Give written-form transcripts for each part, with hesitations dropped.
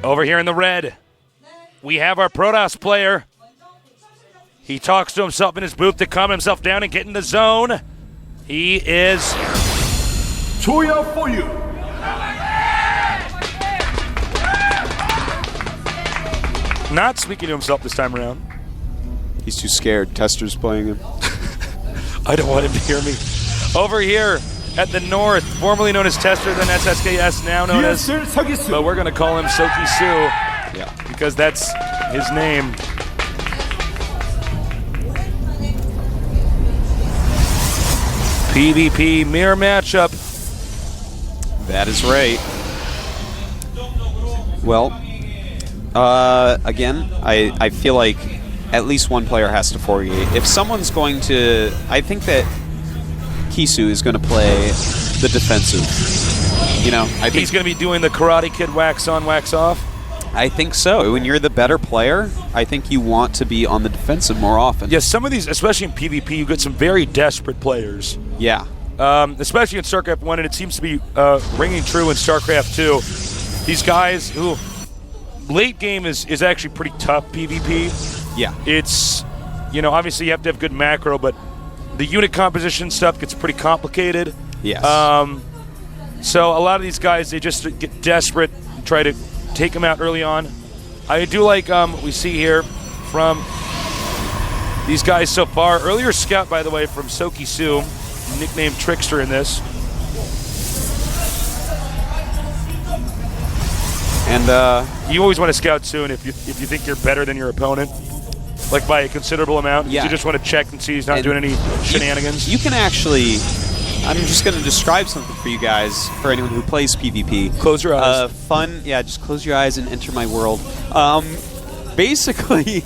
Over here in the red, we have our Protoss player. He talks to himself in his booth to calm himself down and get in the zone. He is choya for you. Not speaking to himself this time around. He's too scared. Tester's playing him. I don't want him to hear me. Over here at the north, formerly known as Tester, then SSKS, now known as... But we're going to call him Soki Su. Yeah. Because that's his name. PvP mirror matchup. That is right. Well, again, I feel like at least one player has to 4-gate. If someone's going to... I think that Kisu is going to play the defensive. You know, I think he's going to be doing the Karate Kid wax on, wax off. I think so. When you're the better player, I think you want to be on the defensive more often. Yes, some of these, especially in PvP, you get some very desperate players. Yeah. Especially in StarCraft 1, and it seems to be ringing true in StarCraft 2. These guys who... Late game is actually pretty tough PvP. Yeah. It's, you know, obviously you have to have good macro, but the unit composition stuff gets pretty complicated. Yes. So a lot of these guys, they just get desperate and try to take them out early on. I do like what we see here from these guys so far. Earlier scout, by the way, from Soki Su, nicknamed Trickster in this. And you always want to scout soon if you think you're better than your opponent, like by a considerable amount. Yeah. You just want to check and see he's not doing any shenanigans. You can actually... I'm just going to describe something for you guys, for anyone who plays PvP. Close your eyes. Fun, yeah, just close your eyes and enter my world. Basically,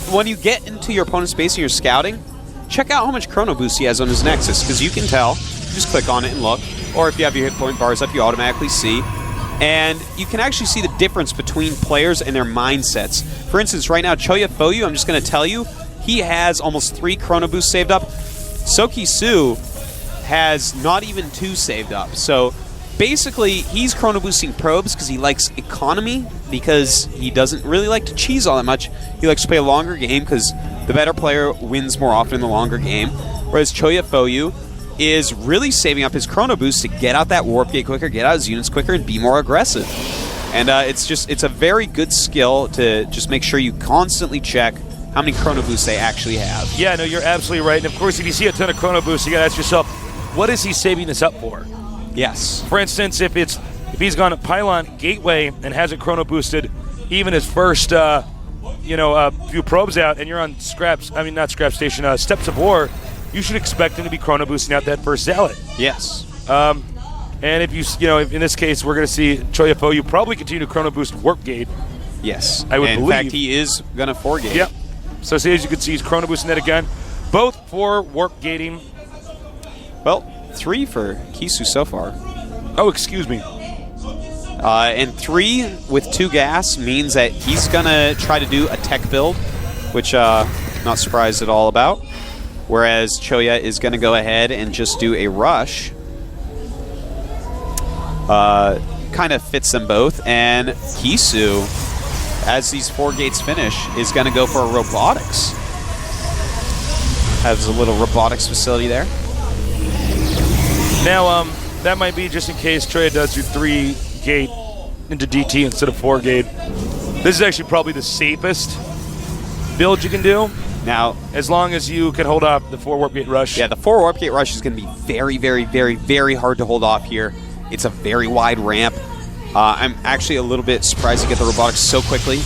when you get into your opponent's base and you're scouting, check out how much chrono boost he has on his Nexus, because you can tell. You just click on it and look. Or if you have your hit point bars up, you automatically see. And you can actually see the difference between players and their mindsets. For instance, right now, Choya Foyu, I'm just going to tell you, he has almost 3 chrono boosts saved up. Soki Su has not even 2 saved up. So basically, he's chrono boosting probes because he likes economy, because he doesn't really like to cheese all that much. He likes to play a longer game because the better player wins more often in the longer game. Whereas Choya Foyu is really saving up his chrono boost to get out that warp gate quicker, get out his units quicker, and be more aggressive. And it's a very good skill to just make sure you constantly check how many chrono boosts they actually have. Yeah, no, you're absolutely right. And of course, if you see a ton of chrono boosts, you got to ask yourself, what is he saving this up for? Yes. For instance, if he's gone Pylon Gateway and hasn't chrono boosted even his first few probes out, and you're on Steps of War, you should expect him to be chrono boosting out that first Zealot. Yes. And if in this case, we're going to see Choya Foyu probably continue to chrono boost Warp Gate. Yes. I would believe. In fact, he is going to 4-gate. Yep. So as you can see, he's chrono boosting that again. Both for warp gating. Well, 3 for Kisu so far. Oh, excuse me. And 3 with 2 gas means that he's going to try to do a tech build, which not surprised at all about. Whereas Choya is going to go ahead and just do a rush. Kind of fits them both. And Kisu, as these 4 gates finish, is going to go for a robotics. Has a little robotics facility there. Now, that might be just in case Choya does do 3-gate into DT instead of 4-gate. This is actually probably the safest build you can do. Now, as long as you can hold off the 4 warp gate rush. Yeah, the 4 warp gate rush is going to be very, very, very, very hard to hold off here. It's a very wide ramp. I'm actually a little bit surprised to get the robotics so quickly.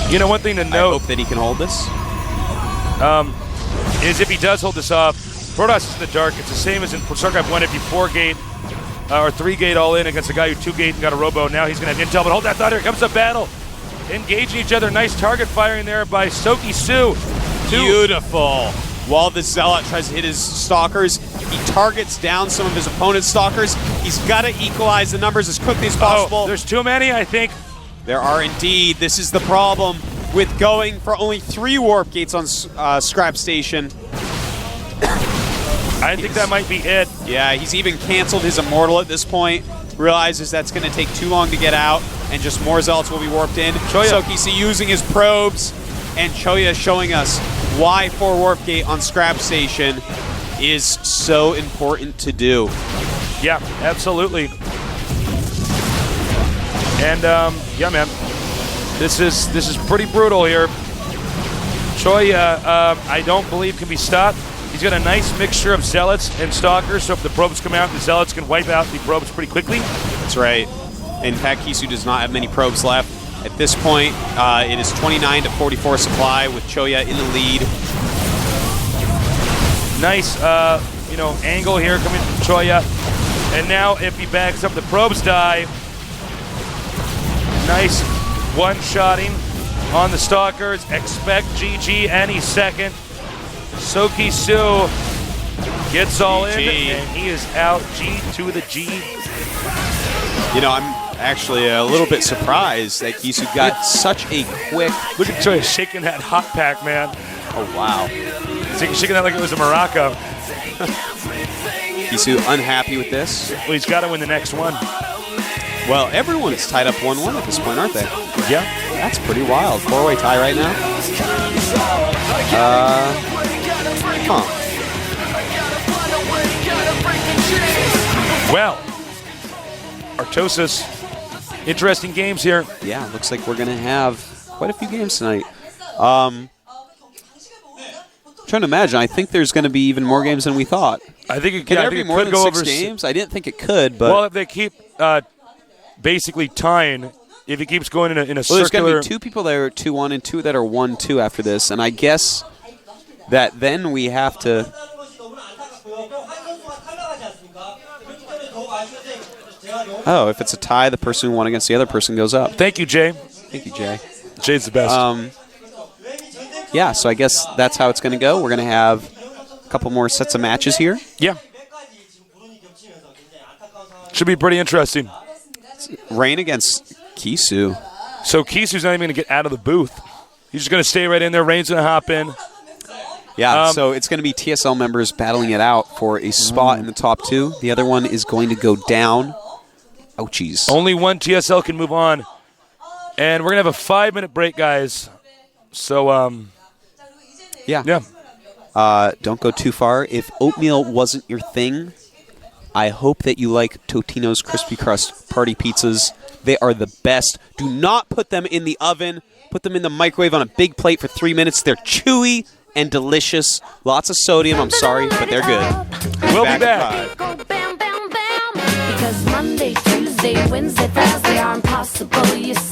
You know, one thing to note... I hope that he can hold this. Is if he does hold this off, Protoss is in the dark. It's the same as in StarCraft 1 if you 4-gate or 3-gate all in against a guy who 2-gate and got a robo. Now he's going to have intel, but hold that thought. Here comes the battle. Engaging each other. Nice target firing there by Soki Su. Beautiful. While the Zealot tries to hit his Stalkers, he targets down some of his opponent's Stalkers. He's got to equalize the numbers as quickly as possible. Oh, there's too many, I think. There are indeed. This is the problem with going for only 3 warp gates on Scrap Station. I think that might be it. Yeah, he's even canceled his Immortal at this point. realizes that's going to take too long to get out, and just more Zealots will be warped in. Choya. Sokisi using his probes, and Choya showing us why 4 Warp Gate on Scrap Station is so important to do. Yeah, absolutely. And yeah, man, this is pretty brutal here. Choya, I don't believe can be stopped. He's got a nice mixture of Zealots and Stalkers, so if the probes come out, the Zealots can wipe out the probes pretty quickly. That's right. In fact, Kisu does not have many probes left. At this point, it is 29 to 44 supply with Choya in the lead. Nice, angle here coming from Choya. And now if he backs up, the probes die. Nice one-shotting on the Stalkers. Expect GG any second. Sokisu gets all in, and he is out. G to the G. You know, I'm actually a little bit surprised that Kisu got such a quick... Look at Choya shaking that hot pack, man. Oh, wow. He's shaking that like it was a Morocco. Kisu unhappy with this. Well, he's got to win the next one. Well, everyone is tied up 1-1 at this point, aren't they? Yeah. That's pretty wild. 4-way tie right now. Well, Artosis, interesting games here. Yeah, looks like we're going to have quite a few games tonight. Trying to imagine. I think there's going to be even more games than we thought. I think it Can there I think be more could than go 6 over games? I didn't think it could, but... Well, if they keep basically tying, if it keeps going in a well, circular... there's going to be 2 people that are 2-1 and 2 that are 1-2 after this, and I guess that then we have to... Oh, if it's a tie, the person who won against the other person goes up. Thank you, Jay. Thank you, Jay. Jay's the best. Yeah, so I guess that's how it's going to go. We're going to have a couple more sets of matches here. Yeah. Should be pretty interesting. Rain against Kisu. So Kisu's not even going to get out of the booth. He's just going to stay right in there. Rain's going to hop in. Yeah, so it's going to be TSL members battling it out for a spot in the top 2. The other one is going to go down. Ouchies. Only one TSL can move on. And we're going to have a 5-minute break, guys. So, yeah. Don't go too far. If oatmeal wasn't your thing, I hope that you like Totino's Crispy Crust Party Pizzas. They are the best. Do not put them in the oven. Put them in the microwave on a big plate for 3 minutes. They're chewy and delicious. Lots of sodium, I'm sorry, but they're good. We'll be back. Because Monday, Tuesday, Wednesday, Thursday are impossible, you see.